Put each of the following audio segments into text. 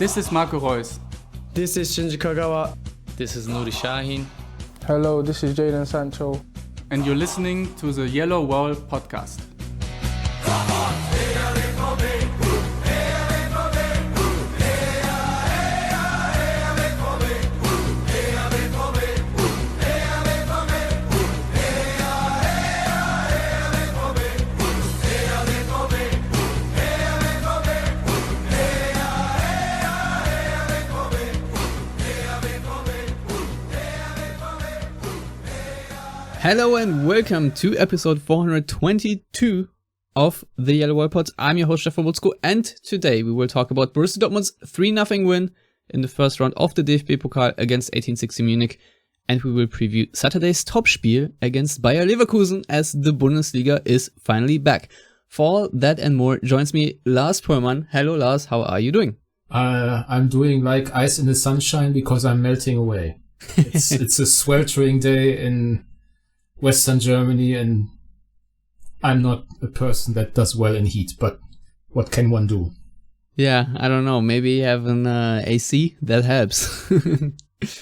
This is Marco Reus. This is Shinji Kagawa. This is Nuri Shahin. Hello, this is Jadon Sancho. And you're listening to the Yellowwallpod podcast. Hello and welcome to episode 422 of the Yellowwallpod. I'm your host, Stefan Butzko, and today we will talk about Borussia Dortmund's 3-0 win in the first round of the DFB Pokal against 1860 Munich, and we will preview Saturday's Topspiel against Bayer Leverkusen as the Bundesliga is finally back. For all that and more joins me Lars Pollmann. Hello Lars, how are you doing? I'm doing like ice in the sunshine because I'm melting away. It's a sweltering day in Western Germany, and I'm not a person that does well in heat, but what can one do? Yeah, I don't know. Maybe you have an AC, that helps.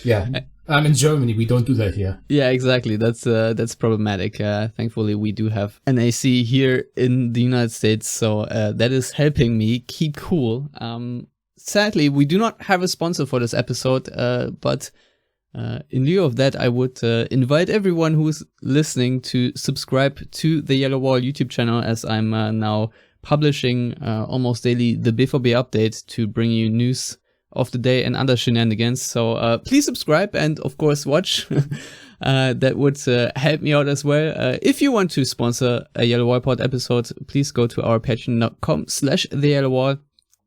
Yeah, I'm in Germany. We don't do that here. Yeah, exactly. That's problematic. Thankfully, we do have an AC here in the United States, so that is helping me keep cool. Sadly, we do not have a sponsor for this episode, but in lieu of that, I would invite everyone who is listening to subscribe to the Yellow Wall YouTube channel, as I'm now publishing almost daily the BVB update to bring you news of the day and other shenanigans. So please subscribe and, of course, watch. That would help me out as well. If you want to sponsor a Yellowwallpod episode, please go to our patreon.com/theyellowwall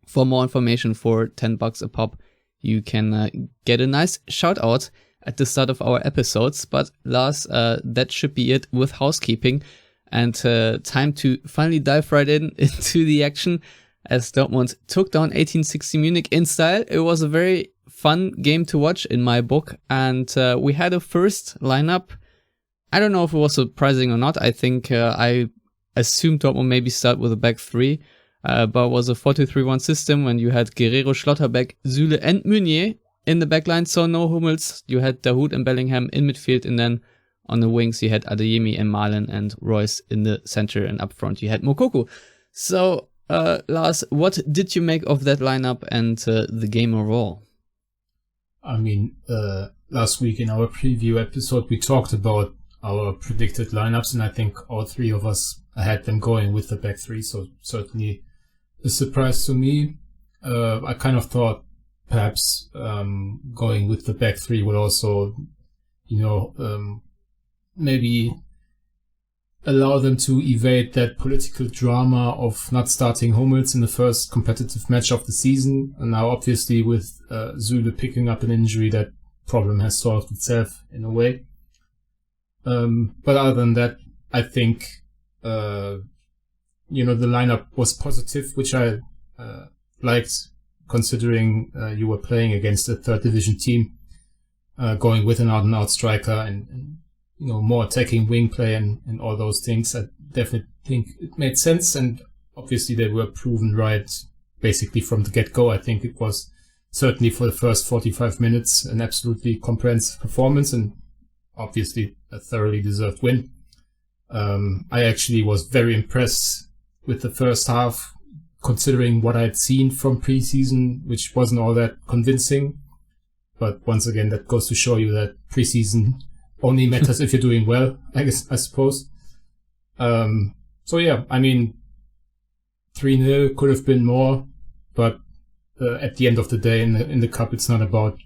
for more information. For $10 a pop, you can get a nice shout out at the start of our episodes. But Lars, that should be it with housekeeping, and time to finally dive right into the action as Dortmund took down 1860 Munich in style. It was a very fun game to watch in my book, and we had a first lineup. I don't know if it was surprising or not. I think I assumed Dortmund maybe start with a back three. But it was a 4-2-3-1 system when you had Guerrero, Schlotterbeck, Süle and Meunier in the backline, so no Hummels. You had Dahoud and Bellingham in midfield, and then on the wings you had Adeyemi and Malen and Royce in the center, and up front you had Moukoko. So, Lars, what did you make of that lineup and the game overall? I mean, last week in our preview episode we talked about our predicted lineups, and I think all three of us had them going with the back three, so certainly a surprise to me. I kind of thought perhaps going with the back three would also, maybe allow them to evade that political drama of not starting Hummels in the first competitive match of the season. And now, obviously, with Süle picking up an injury, that problem has solved itself in a way. But other than that, I think the lineup was positive, which I liked, considering you were playing against a third division team, going with an out-and-out striker and more attacking wing play and all those things. I definitely think it made sense, and obviously they were proven right basically from the get-go. I think it was certainly for the first 45 minutes an absolutely comprehensive performance, and obviously a thoroughly deserved win. I actually was very impressed with the first half, considering what I had seen from preseason, which wasn't all that convincing. But once again, that goes to show you that preseason only matters if you're doing well, I suppose. So yeah, I mean, 3-0 could have been more, but at the end of the day in the cup, it's not about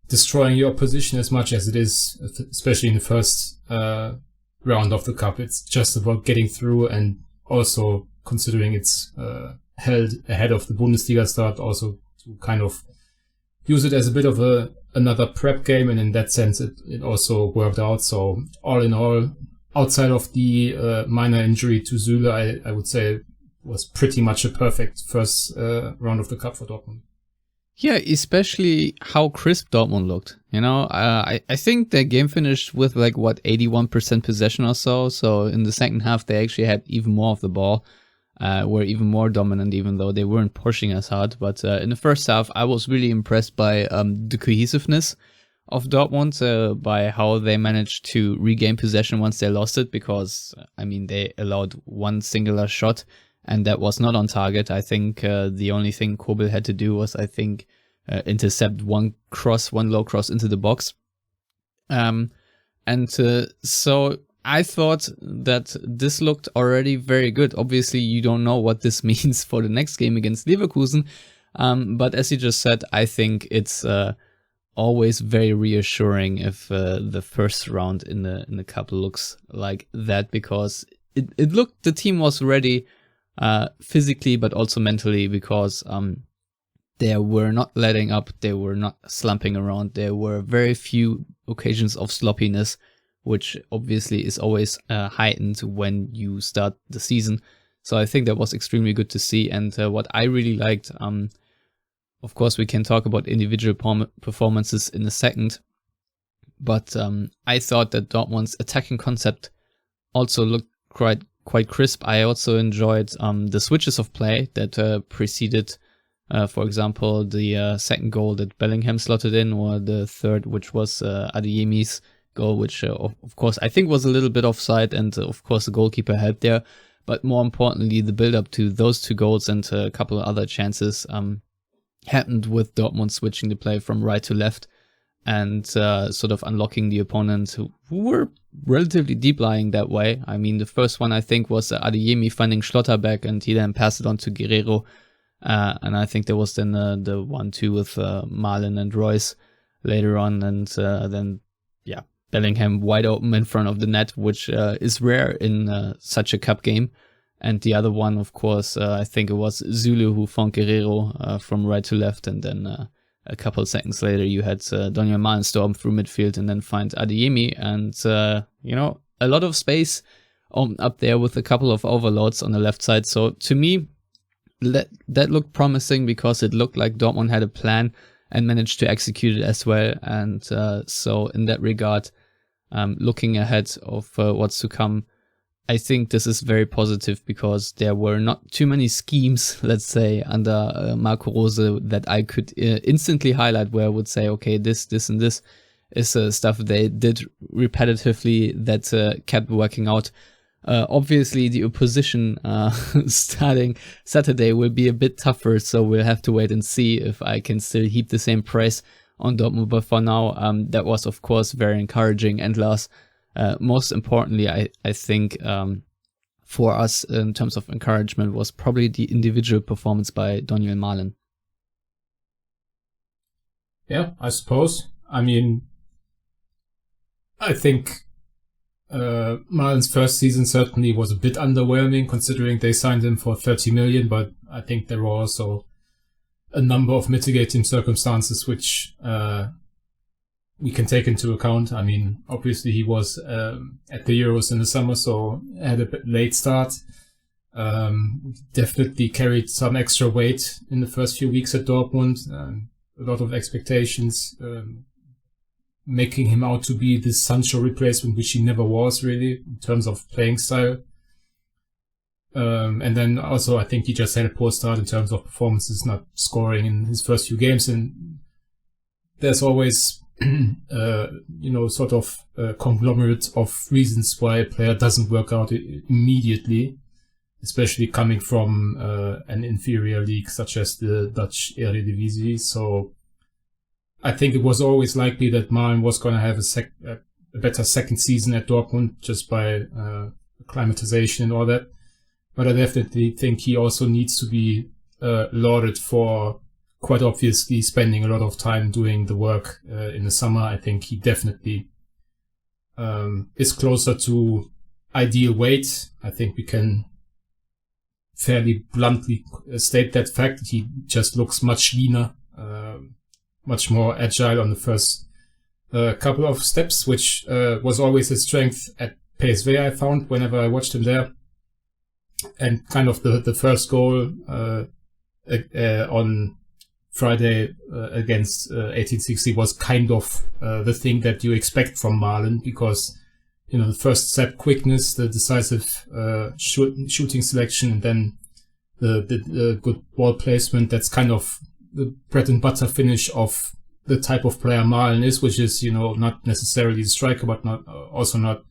destroying your opposition as much as it is, especially in the first round of the cup. It's just about getting through, and also considering it's held ahead of the Bundesliga start, also to kind of use it as a bit of another prep game, and in that sense it also worked out. So all in all, outside of the minor injury to Süle, I would say it was pretty much a perfect first round of the cup for Dortmund. Yeah, especially how crisp Dortmund looked. I think their game finished with 81% possession or so. So in the second half, they actually had even more of the ball. were even more dominant, even though they weren't pushing as hard. But in the first half, I was really impressed by the cohesiveness of Dortmund, by how they managed to regain possession once they lost it, because, they allowed one singular shot, and that was not on target. I think the only thing Kobel had to do was, intercept one low cross into the box. So I thought that this looked already very good. Obviously, you don't know what this means for the next game against Leverkusen. But as you just said, I think it's always very reassuring if the first round in the cup looks like that, because it looked, the team was ready physically but also mentally, because they were not letting up, they were not slumping around, there were very few occasions of sloppiness, which obviously is always heightened when you start the season. So I think that was extremely good to see. And what I really liked, of course, we can talk about individual performances in a second, but I thought that Dortmund's attacking concept also looked quite crisp. I also enjoyed the switches of play that preceded, for example, the second goal that Bellingham slotted in, or the third, which was Adeyemi's goal, which of course I think was a little bit offside, and of course the goalkeeper helped there. But more importantly, the build-up to those two goals and a couple of other chances happened with Dortmund switching the play from right to left and sort of unlocking the opponents who were relatively deep lying that way. The first one I think was Adeyemi finding Schlotterbeck, and he then passed it on to Guerrero. And I think there was then the 1-2 with Malen and Royce later on, and then Bellingham wide open in front of the net, which is rare in such a cup game. And the other one, of course, I think it was Zulu who found Guerrero from right to left, and then a couple of seconds later you had Daniel Malen storm through midfield and then find Adeyemi, and a lot of space up there with a couple of overloads on the left side. So to me, that looked promising, because it looked like Dortmund had a plan and managed to execute it as well. And so in that regard, looking ahead of what's to come, I think this is very positive, because there were not too many schemes, let's say, under Marco Rose that I could instantly highlight, where I would say, okay, this and this is stuff they did repetitively that kept working out. Obviously, the opposition starting Saturday will be a bit tougher, so we'll have to wait and see if I can still heap the same praise on Dortmund. But for now, that was, of course, very encouraging. And Lars, most importantly, I think for us in terms of encouragement was probably the individual performance by Daniel Malen. Yeah, I suppose. I think Malen's first season certainly was a bit underwhelming, considering they signed him for 30 million, but I think there were also a number of mitigating circumstances which we can take into account. Obviously he was at the Euros in the summer, so had a bit late start. Definitely carried some extra weight in the first few weeks at Dortmund. A lot of expectations, making him out to be this Sancho replacement, which he never was really in terms of playing style. And then also I think he just had a poor start in terms of performances, not scoring in his first few games. And there's always, sort of a conglomerate of reasons why a player doesn't work out immediately, especially coming from an inferior league such as the Dutch Eredivisie. So I think it was always likely that Malen was going to have a better second season at Dortmund, just by acclimatization and all that. But I definitely think he also needs to be lauded for quite obviously spending a lot of time doing the work in the summer. I think he definitely is closer to ideal weight. I think we can fairly bluntly state that fact. He just looks much leaner, much more agile on the first couple of steps, which was always his strength at PSV, I found, whenever I watched him there. And kind of the first goal on Friday against 1860 was kind of the thing that you expect from Malen, because, the first step quickness, the decisive shooting selection, and then the good ball placement. That's kind of the bread and butter finish of the type of player Malen is, which is, not necessarily a striker, but also not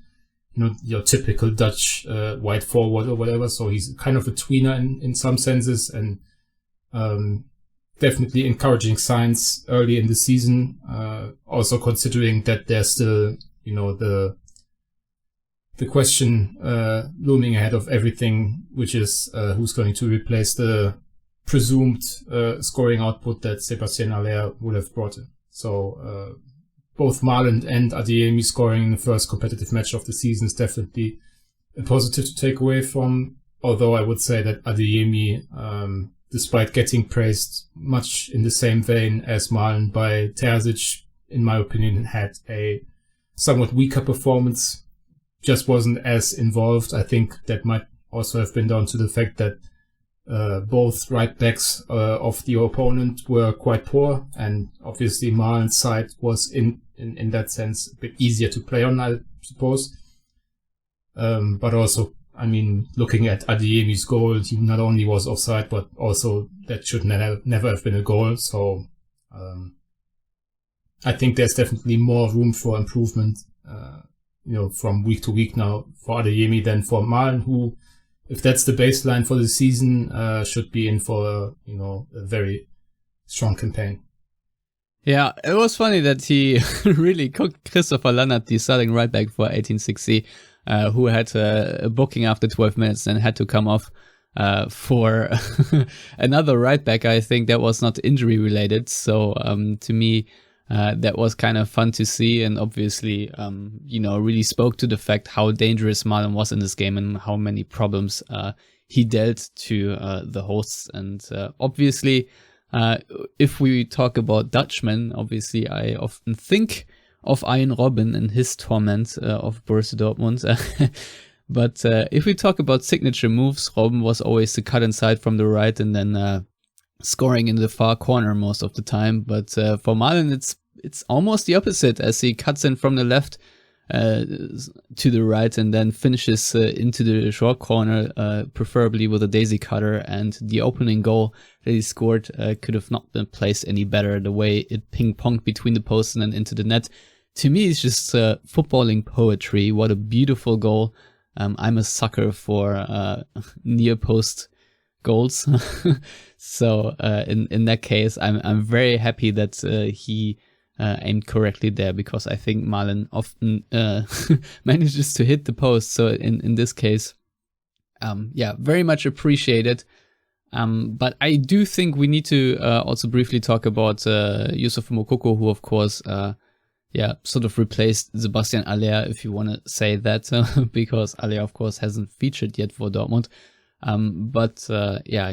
your typical Dutch wide forward or whatever. So he's kind of a tweener in some senses, and definitely encouraging signs early in the season. Also considering that there's still, the question looming ahead of everything, which is who's going to replace the presumed scoring output that Sébastien Haller would have brought in. So both Malen and Adeyemi scoring in the first competitive match of the season is definitely a positive to take away from, although I would say that Adeyemi, despite getting praised much in the same vein as Malen by Terzic, in my opinion, had a somewhat weaker performance, just wasn't as involved. I think that might also have been down to the fact that both right backs of the opponent were quite poor, and obviously Malen's side was in that sense a bit easier to play on, I suppose. But also, I mean, looking at Adeyemi's goal, he not only was offside, but also that should never have been a goal. So I think there's definitely more room for improvement, from week to week now for Adeyemi than for Malen, who, if that's the baseline for the season, should be in for a very strong campaign. Yeah, it was funny that he really cooked Christopher Lannert, the starting right back for 1860, who had a booking after 12 minutes and had to come off for another right back. I think that was not injury related. So to me, that was kind of fun to see, and obviously, really spoke to the fact how dangerous Malen was in this game and how many problems he dealt to the hosts. And obviously, if we talk about Dutchmen, obviously I often think of Arjen Robben and his torment of Borussia Dortmund. But if we talk about signature moves, Robben was always the cut inside from the right and then scoring in the far corner most of the time. But for Malen, it's almost the opposite, as he cuts in from the left to the right and then finishes into the short corner, preferably with a daisy cutter. And the opening goal that he scored could have not been placed any better. The way it ping-ponged between the posts and then into the net, to me, it's just footballing poetry. What a beautiful goal. I'm a sucker for near post goals. So in that case, I'm very happy that he aimed correctly there, because I think Malen often manages to hit the post. So in this case, very much appreciated. But I do think we need to also briefly talk about Yusuf Moukoko, who of course sort of replaced Sébastien Haller, if you want to say that, because Haller of course hasn't featured yet for Dortmund. But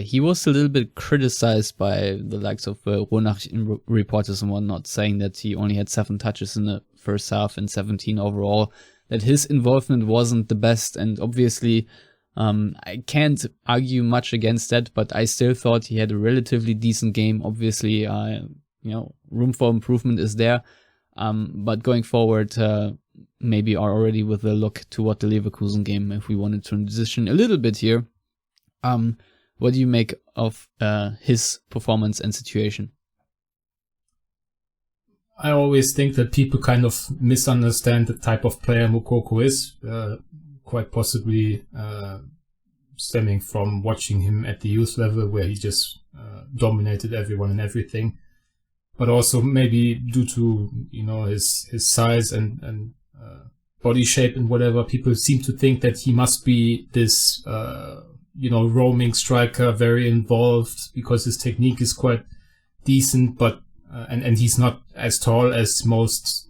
he was a little bit criticized by the likes of Ronach reporters and whatnot, saying that he only had 7 touches in the first half and 17 overall, that his involvement wasn't the best. And obviously, I can't argue much against that, but I still thought he had a relatively decent game. Obviously, room for improvement is there. But going forward, maybe already with a look toward the Leverkusen game, if we want to transition a little bit here. What do you make of his performance and situation? I always think that people kind of misunderstand the type of player Moukoko is, quite possibly stemming from watching him at the youth level, where he just dominated everyone and everything. But also maybe due to his size and body shape and whatever, people seem to think that he must be this roaming striker, very involved, because his technique is quite decent, but and he's not as tall as most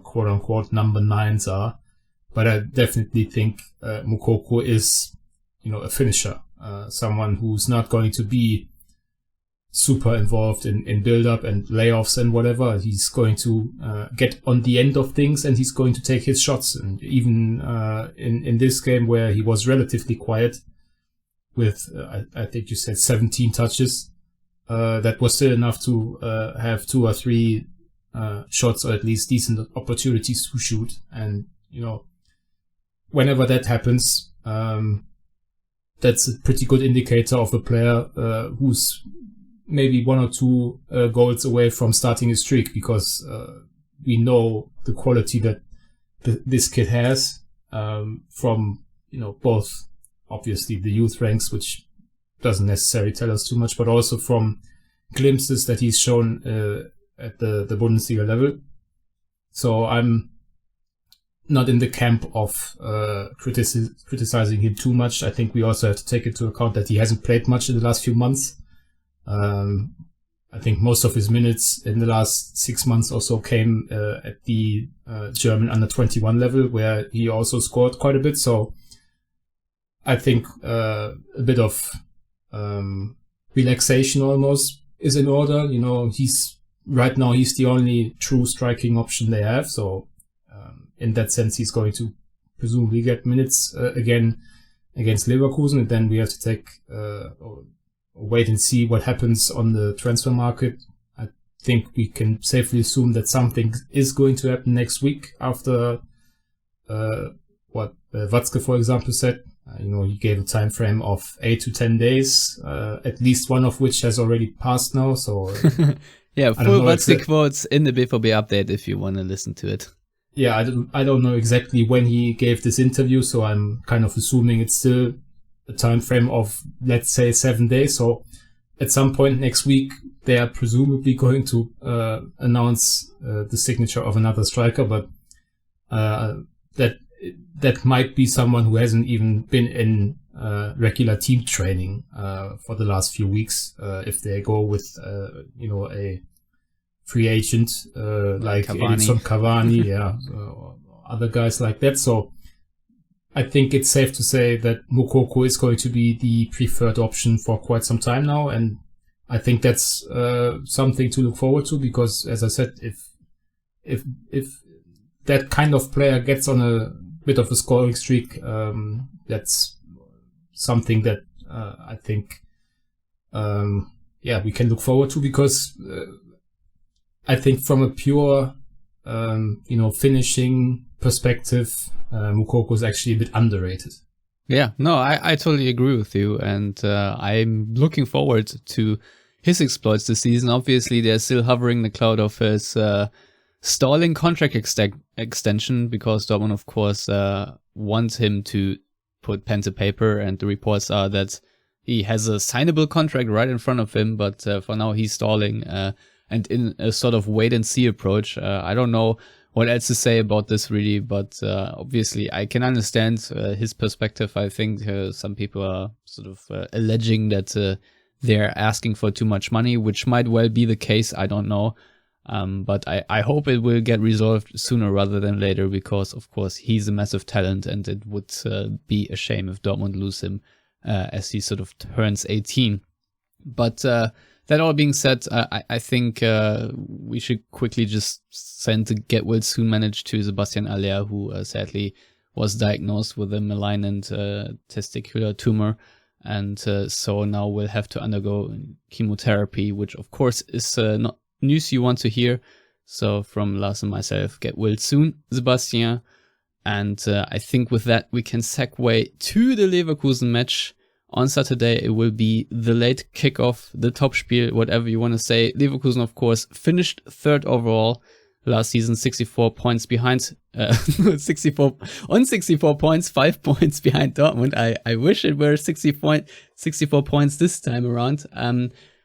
quote unquote number 9s are. But I definitely think Moukoko is a finisher, someone who's not going to be super involved in build-up and layoffs and whatever. He's going to get on the end of things, and he's going to take his shots. And even in this game, where he was relatively quiet with, I think you said 17 touches, that was still enough to have 2 or 3 shots, or at least decent opportunities to shoot. And, whenever that happens, that's a pretty good indicator of a player who's maybe 1 or 2 goals away from starting a streak, because we know the quality that this kid has from, both obviously the youth ranks, which doesn't necessarily tell us too much, but also from glimpses that he's shown at the Bundesliga level. So I'm not in the camp of criticizing him too much. I think we also have to take into account that he hasn't played much in the last few months. I think most of his minutes in the last 6 months or so came at the German under-21 level, where he also scored quite a bit. So I think a bit of relaxation almost is in order. Right now he's the only true striking option they have. So in that sense, he's going to presumably get minutes again against Leverkusen, and then we have to take wait and see what happens on the transfer market. I think we can safely assume that something is going to happen next week after what Watzke, for example, said. He gave a time frame of 8 to 10 days, at least one of which has already passed now. So yeah, full Watzke quotes in the BVB update if you want to listen to it. Yeah, I don't know exactly when he gave this interview, so I'm kind of assuming it's still a time frame of, let's say, 7 days. So at some point next week, they are presumably going to announce the signature of another striker, but that might be someone who hasn't even been in regular team training for the last few weeks. If they go with a free agent like Edinson Cavani, or other guys like that. So I think it's safe to say that Moukoko is going to be the preferred option for quite some time now, and I think that's something to look forward to, because, as I said, if that kind of player gets on a bit of a scoring streak, that's something that I think we can look forward to, because I think from a pure finishing perspective, Moukoko is actually a bit underrated. Yeah, no, I totally agree with you, and I'm looking forward to his exploits this season. Obviously, they're still hovering the cloud of his stalling contract extension, because Dortmund, of course, wants him to put pen to paper, and the reports are that he has a signable contract right in front of him, but for now he's stalling, and in a sort of wait-and-see approach. I don't know what else to say about this, really, but obviously I can understand his perspective. I think some people are sort of alleging that they're asking for too much money, which might well be the case. I don't know. But I hope it will get resolved sooner rather than later, because, of course, he's a massive talent, and it would be a shame if Dortmund lose him as he sort of turns 18. But that all being said, I think we should quickly just send the get well soon message to Sebastian Aller, who sadly was diagnosed with a malignant testicular tumor, and so now will have to undergo chemotherapy, which, of course, is not news you want to hear. So from Lars and myself, get well soon, Sebastian. And I think with that we can segue to the Leverkusen match on Saturday. It will be the late kickoff, the Topspiel, whatever you want to say. Leverkusen, of course, finished third overall last season, 64 points behind, 64 points, 5 points behind Dortmund. I wish it were 64 points this time around.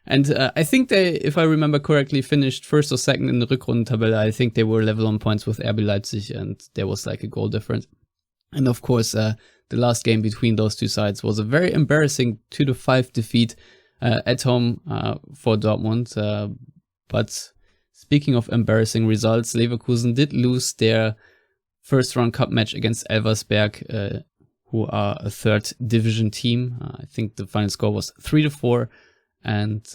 And I think they, if I remember correctly, finished first or second in the Rückrundentabelle. I think they were level on points with RB Leipzig, and there was like a goal difference. And of course, the last game between those two sides was a very embarrassing 2-5 defeat at home for Dortmund. But speaking of embarrassing results, Leverkusen did lose their first round cup match against Elversberg, who are a third division team. I think the final score was 3-4. And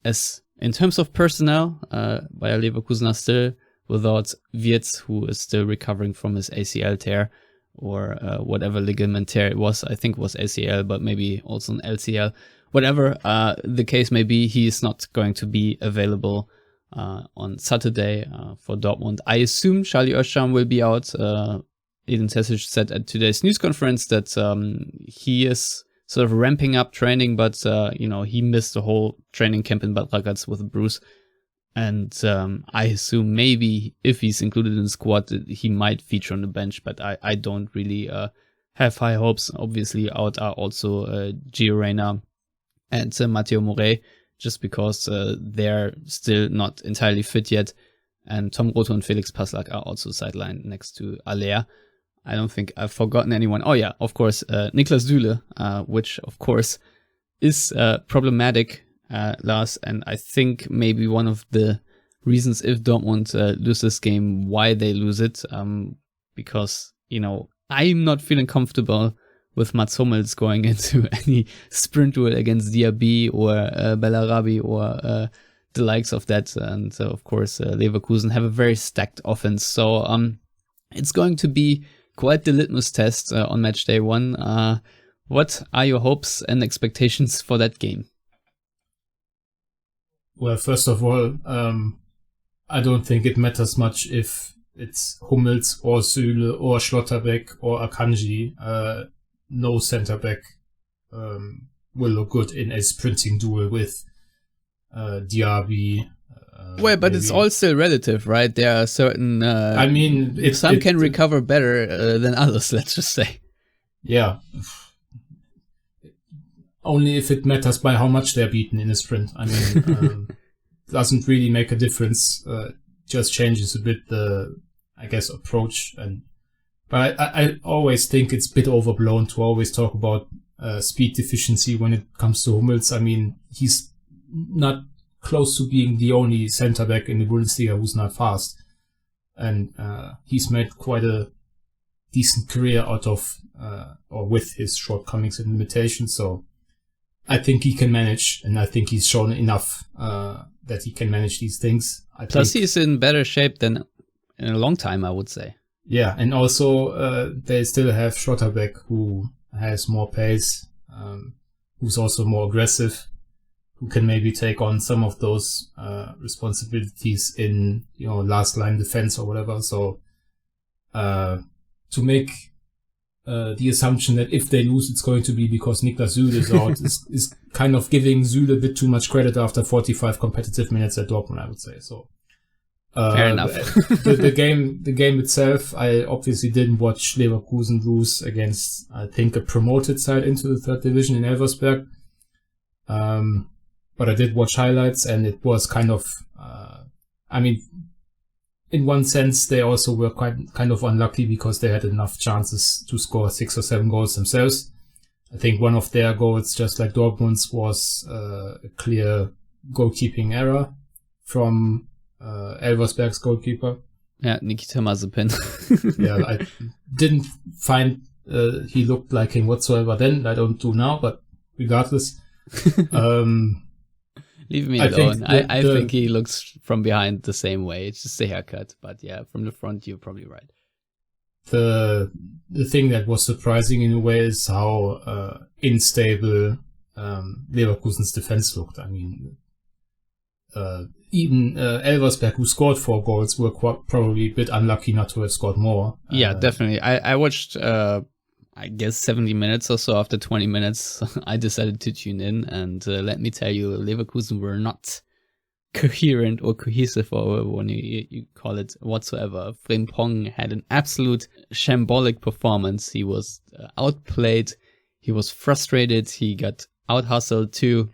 as in terms of personnel, Bayer Leverkusen are still without Wirtz, who is still recovering from his ACL tear, or whatever ligament tear it was. I think it was ACL, but maybe also an LCL. Whatever the case may be, he is not going to be available on Saturday for Dortmund. I assume Charlie Özcan will be out. Edin Terzic said at today's news conference that he is sort of ramping up training, but he missed the whole training camp in Bad Ragaz with Bruce. And I assume maybe if he's included in the squad, he might feature on the bench, but I don't really have high hopes. Obviously, out are also Gio Reyna and Matteo Morey, just because they're still not entirely fit yet. And Tom Roto and Felix Passlack are also sidelined next to Aller. I don't think I've forgotten anyone. Oh yeah, of course, Niklas Süle, which of course is problematic, Lars, and I think maybe one of the reasons if Dortmund lose this game, why they lose it, because, I'm not feeling comfortable with Mats Hummels going into any sprint duel against Diaby or Bellarabi or the likes of that. And of course, Leverkusen have a very stacked offense. So it's going to be quite the litmus test on match day 1. What are your hopes and expectations for that game? Well, first of all, I don't think it matters much if it's Hummels or Süle or Schlotterbeck or Akanji. No center back will look good in a sprinting duel with Diaby. Well, but maybe. It's all still relative, right? There are certain... some can recover better than others, let's just say. Yeah. Only if it matters by how much they're beaten in a sprint. Doesn't really make a difference. Just changes a bit the, approach. But I always think it's a bit overblown to always talk about speed deficiency when it comes to Hummels. He's not close to being the only center back in the Bundesliga who's not fast. And he's made quite a decent career out of, or with his shortcomings and limitations. So I think he can manage, and I think he's shown enough that he can manage these things. Plus, he's in better shape than in a long time, I would say. Yeah, and also they still have Schlotterbeck, who has more pace, who's also more aggressive, who can maybe take on some of those responsibilities in last line defense or whatever. So to make the assumption that if they lose, it's going to be because Niklas Süle is out is kind of giving Süle a bit too much credit after 45 competitive minutes at Dortmund, I would say. So fair enough. the game itself, I obviously didn't watch Leverkusen lose against, I think, a promoted side into the third division in Elversberg. But I did watch highlights, and it was kind of, in one sense, they also were kind of unlucky because they had enough chances to score 6 or 7 goals themselves. I think one of their goals, just like Dortmund's, was a clear goalkeeping error from Elversberg's goalkeeper. Yeah, Nikita Mazepin. Yeah, I didn't find he looked like him whatsoever then. I don't do now, but regardless. Leave me alone. I think he looks from behind the same way. It's just a haircut. But yeah, from the front, you're probably right. The thing that was surprising in a way is how unstable Leverkusen's defense looked. Even Elversberg, who scored 4 goals, were probably a bit unlucky not to have scored more. Yeah, definitely. I watched, 70 minutes or so. After 20 minutes, I decided to tune in. And let me tell you, Leverkusen were not coherent or cohesive, or when you call it whatsoever. Frimpong had an absolute shambolic performance. He was outplayed. He was frustrated. He got out-hustled too.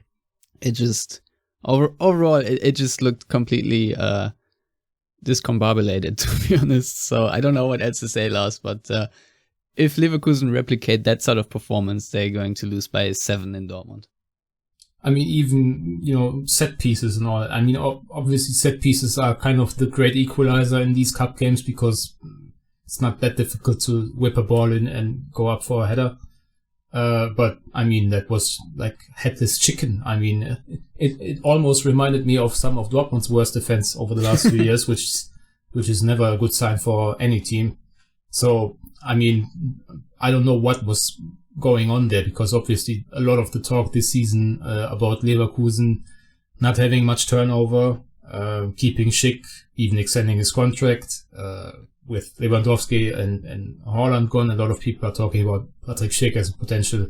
It just... Overall, it just looked completely discombobulated, to be honest. So I don't know what else to say, Lars, but if Leverkusen replicate that sort of performance, they're going to lose by 7 in Dortmund. Even, set pieces and all. Obviously set pieces are kind of the great equalizer in these cup games because it's not that difficult to whip a ball in and go up for a header. But that was like headless chicken. It almost reminded me of some of Dortmund's worst defense over the last few years, which is never a good sign for any team. So, I don't know what was going on there, because obviously a lot of the talk this season about Leverkusen not having much turnover, keeping Schick, even extending his contract, with Lewandowski and Haaland gone, a lot of people are talking about Patrick Schick as a potential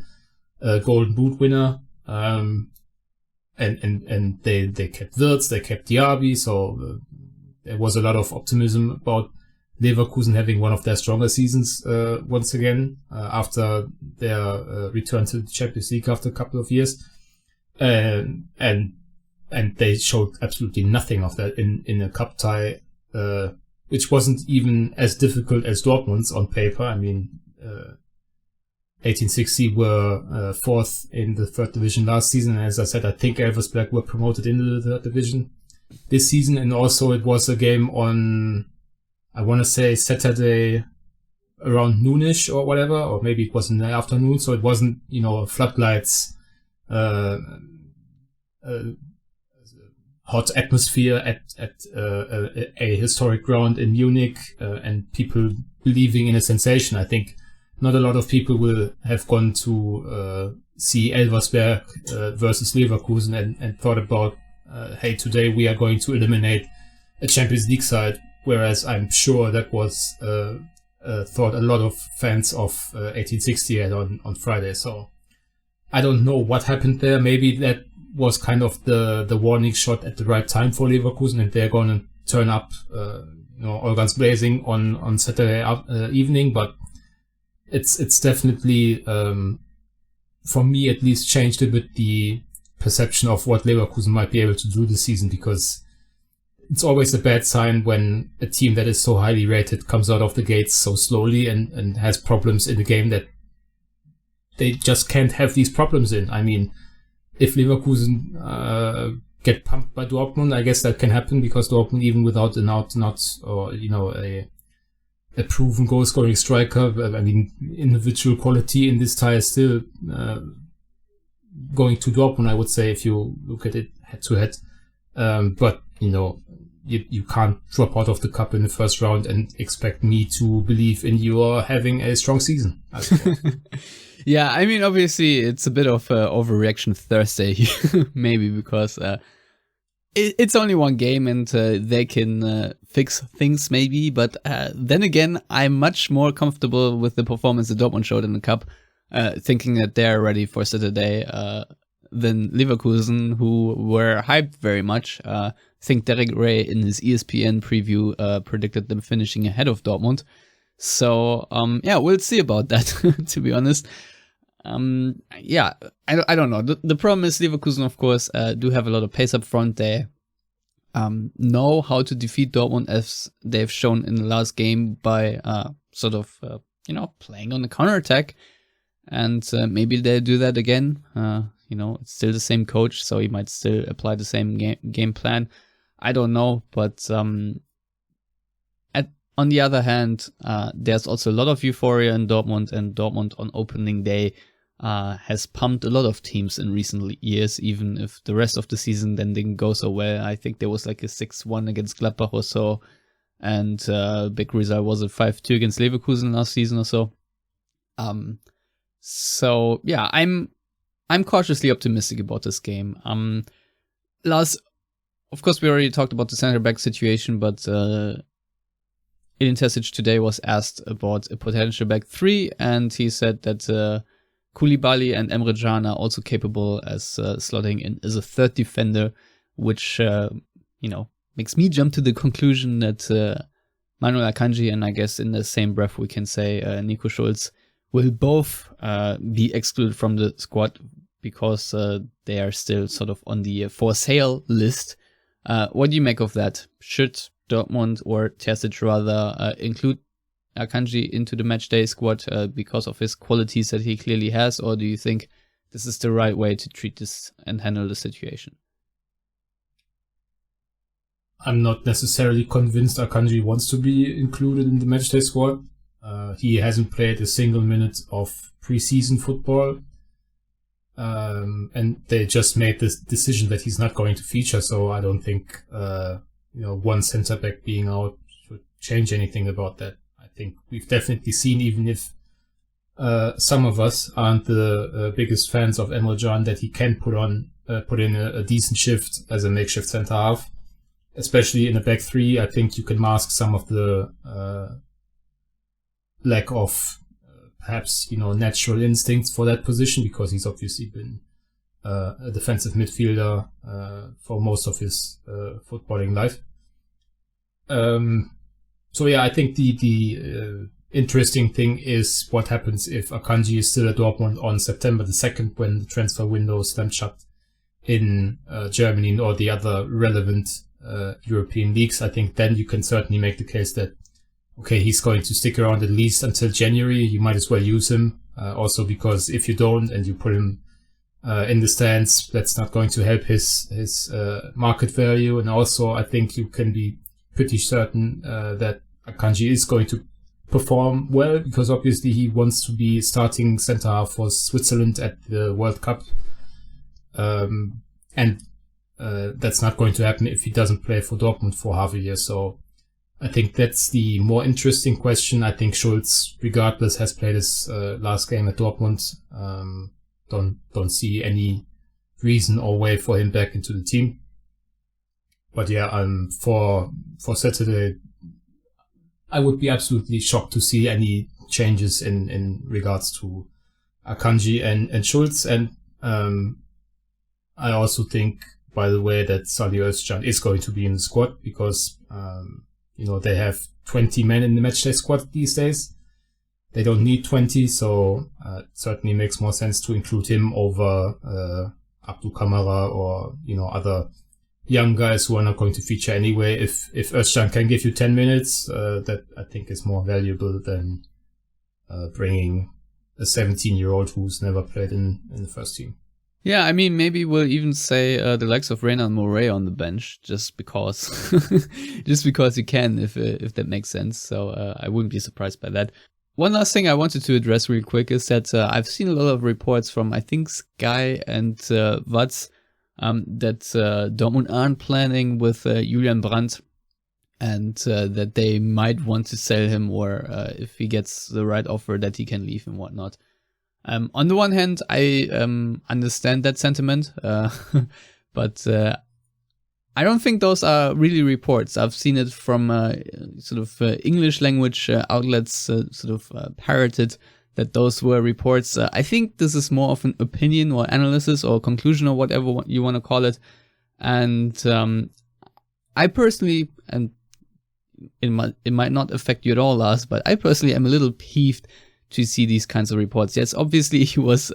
Golden Boot winner. And they kept Wirtz, they kept Diaby, so there was a lot of optimism about Leverkusen having one of their stronger seasons once again after their return to the Champions League after a couple of years, and they showed absolutely nothing of that in a cup tie, which wasn't even as difficult as Dortmund's on paper. I mean, 1860 were fourth in the third division last season, and as I said, I think Elversberg were promoted into the third division this season, and also it was a game on, I want to say, Saturday around noonish or whatever, or maybe it was in the afternoon, so it wasn't, floodlights, hot atmosphere at a historic ground in Munich, and people believing in a sensation. I think not a lot of people will have gone to see Elversberg versus Leverkusen and thought about, hey, today we are going to eliminate a Champions League side, whereas I'm sure that was thought a lot of fans of 1860 had on Friday. So I don't know what happened there. Maybe that was kind of the warning shot at the right time for Leverkusen, and they're going to turn up, all guns blazing on Saturday evening. But it's definitely, for me at least, changed a bit the perception of what Leverkusen might be able to do this season, because it's always a bad sign when a team that is so highly rated comes out of the gates so slowly and has problems in the game that they just can't have these problems in. I mean, if Leverkusen get pumped by Dortmund, I guess that can happen, because Dortmund, even without an out-and-out or a proven goal-scoring striker, I mean, individual quality in this tie is still going to Dortmund, I would say, if you look at it head-to-head. But, you can't drop out of the cup in the first round and expect me to believe in you having a strong season, I suppose. Yeah, I mean, obviously, it's a bit of overreaction Thursday here, maybe, because it's only one game and they can fix things, maybe. But then again, I'm much more comfortable with the performance that Dortmund showed in the cup, thinking that they're ready for Saturday, than Leverkusen, who were hyped very much. I think Derek Ray in his ESPN preview predicted them finishing ahead of Dortmund. So, we'll see about that, to be honest. I don't know. The problem is Leverkusen, of course, do have a lot of pace up front. They know how to defeat Dortmund, as they've shown in the last game, by playing on the counterattack. And maybe they'll do that again. It's still the same coach, so he might still apply the same game plan. I don't know, but on the other hand, there's also a lot of euphoria in Dortmund, and Dortmund on opening day has pumped a lot of teams in recent years, even if the rest of the season then didn't go so well. I think there was like a 6-1 against Gladbach or so, and big result was a 5-2 against Leverkusen last season or so. I'm cautiously optimistic about this game. Lars, of course, we already talked about the center back situation, but Edin Terzic today was asked about a potential back three, and he said that Koulibaly and Emre Can are also capable as slotting in as a third defender, which makes me jump to the conclusion that Manuel Akanji, and I guess in the same breath we can say Nico Schulz, will both be excluded from the squad because they are still sort of on the for sale list. What do you make of that? Should Dortmund or Terzic rather include Akanji into the Matchday squad because of his qualities that he clearly has, or do you think this is the right way to treat this and handle the situation? I'm not necessarily convinced Akanji wants to be included in the Matchday squad. He hasn't played a single minute of preseason football. And they just made this decision that he's not going to feature, so I don't think one centre back being out should change anything about that. I think we've definitely seen, even if some of us aren't the biggest fans of Emre Can, that he can put in a decent shift as a makeshift centre half, especially in a back three. I think you can mask some of the lack of perhaps, natural instincts for that position, because he's obviously been a defensive midfielder for most of his footballing life. So yeah, I think the interesting thing is what happens if Akanji is still at Dortmund on September the 2nd, when the transfer window slams shut in Germany or the other relevant European leagues. I think then you can certainly make the case that, okay, he's going to stick around at least until January. You might as well use him. Also because if you don't and you put him in the stands, that's not going to help his market value. And also I think you can be pretty certain that Akanji is going to perform well, because obviously he wants to be starting centre half for Switzerland at the World Cup. And that's not going to happen if he doesn't play for Dortmund for half a year. So I think that's the more interesting question. I think Schulz, regardless, has played his last game at Dortmund. Don't see any reason or way for him back into the team. But yeah, for Saturday, I would be absolutely shocked to see any changes in regards to Akanji and Schulz. And I also think, by the way, that Salih Özcan is going to be in the squad, because they have 20 men in the Matchday squad these days. They don't need 20, so it certainly makes more sense to include him over Abdul Kamara or other young guys who are not going to feature anyway. If Özcan can give you 10 minutes, that I think is more valuable than bringing a 17-year-old who's never played in the first team. Yeah, I mean, maybe we'll even say the likes of Renan Moray on the bench, just because you can, if that makes sense. So I wouldn't be surprised by that. One last thing I wanted to address real quick is that I've seen a lot of reports from, I think, Sky and Watz, that Dortmund aren't planning with Julian Brandt, and that they might want to sell him, or if he gets the right offer, that he can leave and whatnot. On the one hand, I understand that sentiment, but I don't think those are really reports. I've seen it from English language outlets parroted that those were reports. I think this is more of an opinion or analysis or conclusion or whatever you want to call it. And I personally, and it might not affect you at all, Lars, but I personally am a little peeved to see these kinds of reports. Yes, obviously he was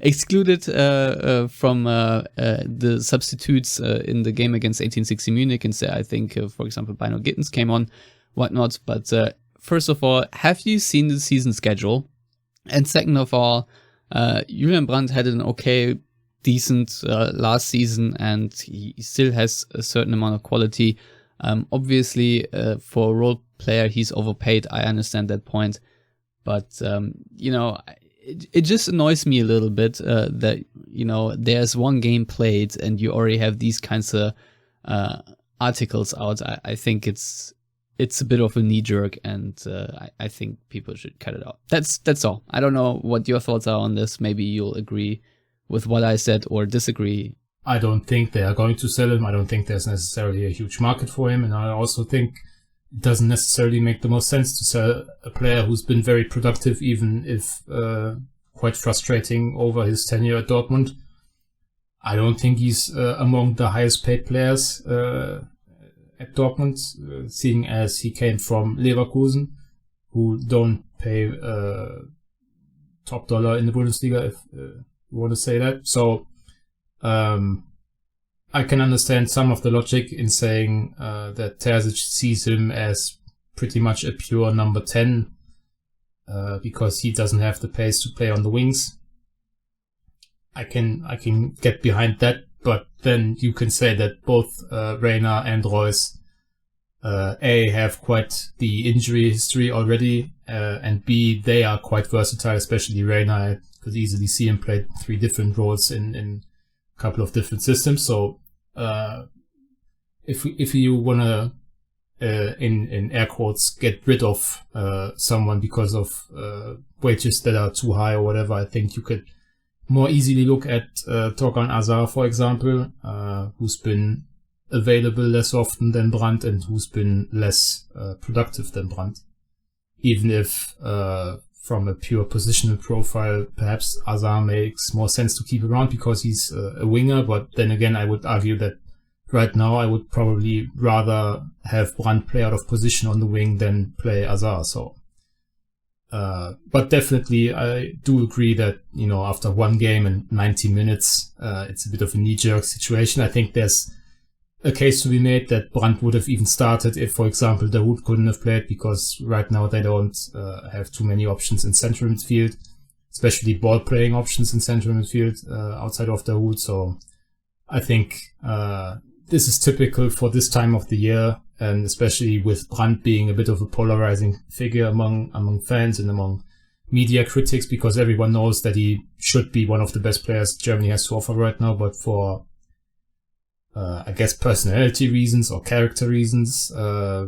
excluded from the substitutes in the game against 1860 Munich, and I think, for example, Bino Gittens came on, whatnot. But first of all, have you seen the season schedule? And second of all, Julian Brandt had an decent last season, and he still has a certain amount of quality. Obviously, for a role player, he's overpaid. I understand that point. But, it just annoys me a little bit that, there's one game played and you already have these kinds of articles out. I think it's a bit of a knee jerk, and I think people should cut it out. That's all. I don't know what your thoughts are on this. Maybe you'll agree with what I said or disagree. I don't think they are going to sell him. I don't think there's necessarily a huge market for him. And I also think it doesn't necessarily make the most sense to sell a player who's been very productive, even if quite frustrating over his tenure at Dortmund. I don't think he's among the highest paid players at Dortmund, seeing as he came from Leverkusen, who don't pay top dollar in the Bundesliga, if you want to say that. So I can understand some of the logic in saying that Terzic sees him as pretty much a pure number 10 because he doesn't have the pace to play on the wings. I can get behind that, but then you can say that both Reina and Reus have quite the injury history already, and B, they are quite versatile, especially Reina. I could easily see him play 3 different roles in couple of different systems. So if you wanna in air quotes get rid of someone because of wages that are too high or whatever, I think you could more easily look at Torgan Azar, for example, who's been available less often than Brandt and who's been less productive than Brandt, even if from a pure positional profile, perhaps Hazard makes more sense to keep around because he's a winger. But then again, I would argue that right now I would probably rather have Brandt play out of position on the wing than play Hazard. So, but definitely I do agree that, after one game and 90 minutes, it's a bit of a knee-jerk situation. I think there's a case to be made that Brandt would have even started if, for example, Dahoud couldn't have played, because right now they don't have too many options in central midfield, especially ball-playing options in central midfield outside of Dahoud. So I think this is typical for this time of the year, and especially with Brandt being a bit of a polarizing figure among fans and among media critics, because everyone knows that he should be one of the best players Germany has to offer right now, but for I guess personality reasons or character reasons.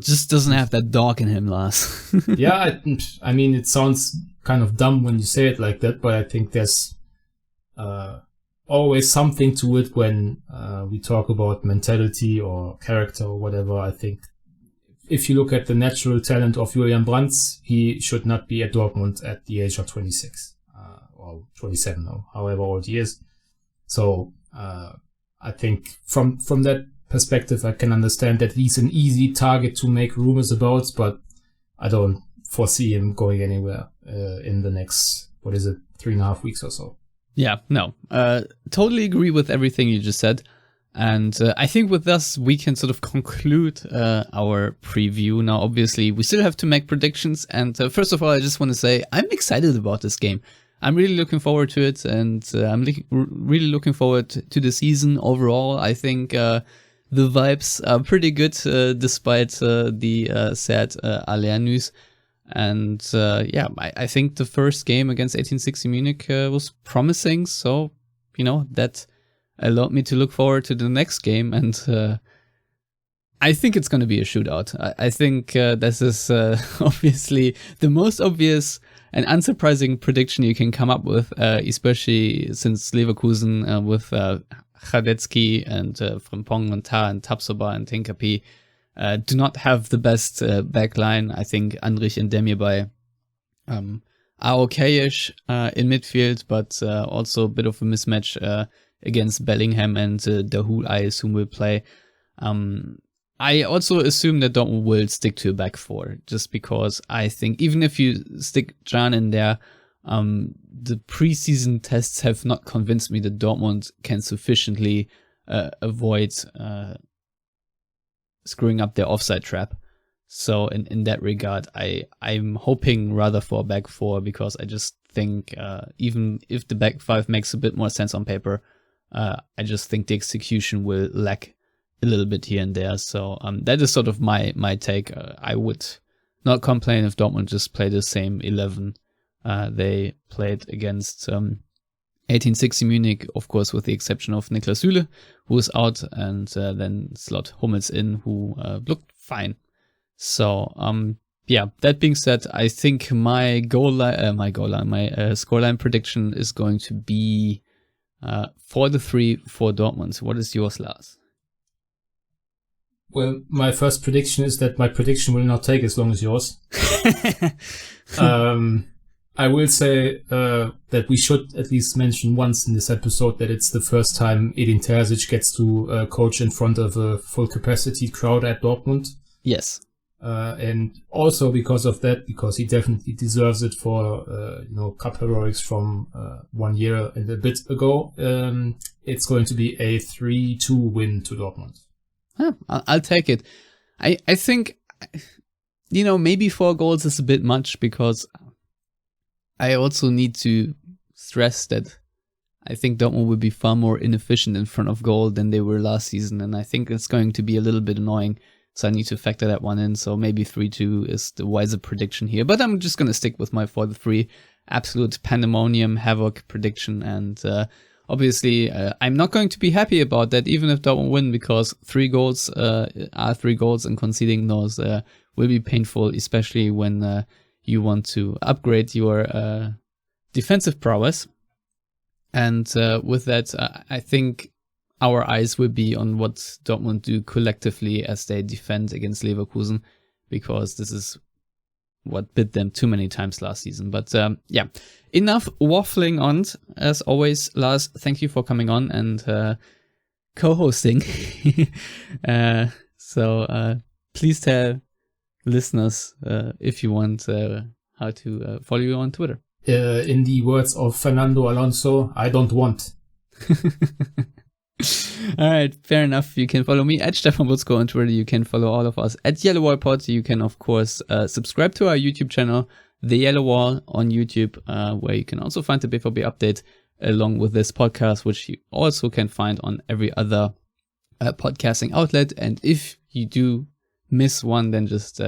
Just doesn't have that dog in him, Lars. Yeah, I mean, it sounds kind of dumb when you say it like that, but I think there's always something to it when we talk about mentality or character or whatever. I think if you look at the natural talent of Julian Brandt, he should not be at Dortmund at the age of 26 or 27 or however old he is. So I think from that perspective, I can understand that he's an easy target to make rumors about, but I don't foresee him going anywhere in the next, 3.5 weeks or so. Yeah, no, totally agree with everything you just said. And I think with this, we can sort of conclude our preview. Now, obviously, we still have to make predictions. And first of all, I just want to say I'm excited about this game. I'm really looking forward to it, and I'm really looking forward to the season overall. I think the vibes are pretty good despite the sad Aller news. And I think the first game against 1860 Munich was promising. So, that allowed me to look forward to the next game. And I think it's going to be a shootout. I think this is obviously the most obvious and unsurprising prediction you can come up with, especially since Leverkusen with Radetzky and Frimpong and Tah and Tapsoba and Hincapié do not have the best backline. I think Andrich and Demirbay are okay-ish in midfield, but also a bit of a mismatch against Bellingham and Dahoud, I assume, will play. I also assume that Dortmund will stick to a back four, just because I think even if you stick Can in there, the preseason tests have not convinced me that Dortmund can sufficiently avoid screwing up their offside trap. So in that regard, I'm hoping rather for a back four, because I just think even if the back five makes a bit more sense on paper, I just think the execution will lack a little bit here and there. So that is sort of my take. I would not complain if Dortmund just played the same 11 they played against 1860 Munich, of course, with the exception of Niklas Süle, who is out, and then slot Hummels in, who looked fine. So that being said, I think my scoreline prediction is going to be 4-3 for Dortmund. What is yours, Lars? Well, my first prediction is that my prediction will not take as long as yours. I will say that we should at least mention once in this episode that it's the first time Edin Terzic gets to coach in front of a full capacity crowd at Dortmund. Yes. And also because of that, because he definitely deserves it for, cup heroics from 1 year and a bit ago, it's going to be a 3-2 win to Dortmund. I'll take it. I think, maybe 4 goals is a bit much, because I also need to stress that I think Dortmund will be far more inefficient in front of goal than they were last season, and I think it's going to be a little bit annoying, so I need to factor that one in. So maybe 3-2 is the wiser prediction here, but I'm just going to stick with my 4-3 absolute pandemonium havoc prediction, and obviously, I'm not going to be happy about that, even if Dortmund win, because 3 goals are 3 goals, and conceding those will be painful, especially when you want to upgrade your defensive prowess. And with that, I think our eyes will be on what Dortmund do collectively as they defend against Leverkusen, because this is what bit them too many times last season. But yeah, enough waffling on. As always, Lars, thank you for coming on and co-hosting. So please tell listeners, if you want, how to follow you on Twitter. In the words of Fernando Alonso, I don't want. All right, fair enough. You can follow me at Stefan Butzko on Twitter. You can follow all of us at Yellowwallpod. You can, of course, subscribe to our YouTube channel, The Yellow Wall on YouTube, where you can also find the BVB update along with this podcast, which you also can find on every other podcasting outlet. And if you do miss one, then just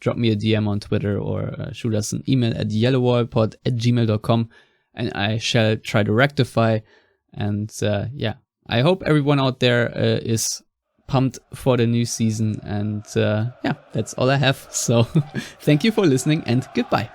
drop me a DM on Twitter or shoot us an email at yellowwallpod@gmail.com, and I shall try to rectify. And yeah, I hope everyone out there is pumped for the new season. And yeah, that's all I have. So thank you for listening and goodbye.